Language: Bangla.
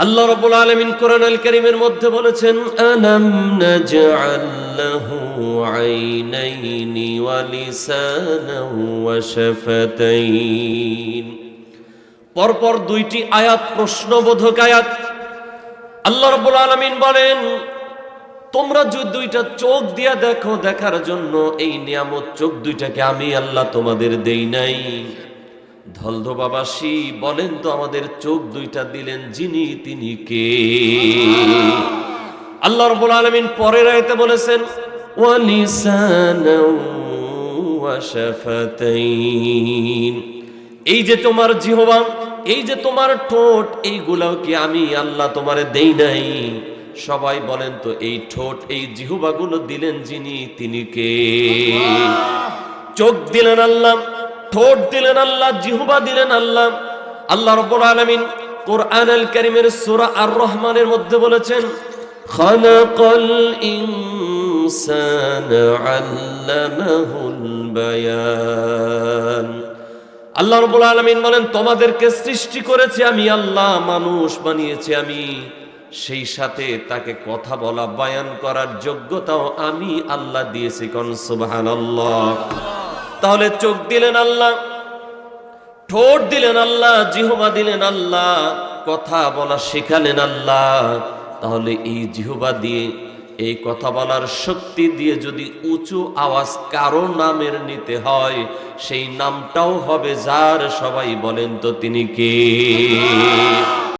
আল্লাহ রাব্বুল আলামিন কোরআনুল কারীমের মধ্যে বলেছেন, আলাম নাজআল লাহু আইনাইনি ওয়া লিসানান ওয়া শাফাতাইন। পরপর দুইটি আয়াত প্রশ্নবোধক আয়াত। আল্লাহ রাব্বুল আলামিন বলেন, তোমরা যদি দুইটা চোখ দিয়া দেখো, দেখার জন্য এই নিয়ামত চোখ দুইটাকে আমি আল্লাহ তোমাদের দেই নাই। ধলধবাবাসী বলেন তো, আমাদের চোখ দুইটা দিলেন যিনি, তিনি কে? আল্লাহ রাব্বুল আলামিন পরের আয়াতে বলেছেন, ওয়া লিসানান ওয়া শাফাতাইন। এই যে তোমার জিহ্বা, এই যে তোমার ঠোঁট, এইগুলাও কি আমি আল্লাহ তোমারে দেই নাই? সবাই বলেন তো, এই ঠোঁট, এই জিহ্বাগুলো দিলেন যিনি, তিনি কে? চোখ দিলেন আল্লাহ, ঠোঁট দিলেন আল্লাহ, জিহ্বা দিলেন আল্লাহ। আল্লাহ রাব্বুল আলামিন কোরআনুল কারীমের সূরা আর রহমানের মধ্যে বলেছেন, খালাকাল ইনসানা আল্লামাহুল বায়ান। আল্লাহ রাব্বুল আলামিন বলেন, তোমাদেরকে সৃষ্টি করেছি আমি আল্লাহ, মানুষ বানিয়েছি আমি, সেই সাথে তাকে কথা বলা, বায়ান করার যোগ্যতাও আমি আল্লাহ দিয়েছি। কোন সুবহানাল্লাহ। তাহলে চোখ দিলেন আল্লাহ, ঠোঁট দিলেন আল্লাহ, জিহ্বা দিলেন আল্লাহ, কথা বলা শেখালেন আল্লাহ। তাহলে এই জিহ্বা দিয়ে, এই কথা বলার শক্তি দিয়ে যদি উঁচু আওয়াজ কারো নামের নিতে হয়, সেই নামটাও হবে যার, সবাই বলেন তো তিনি কে?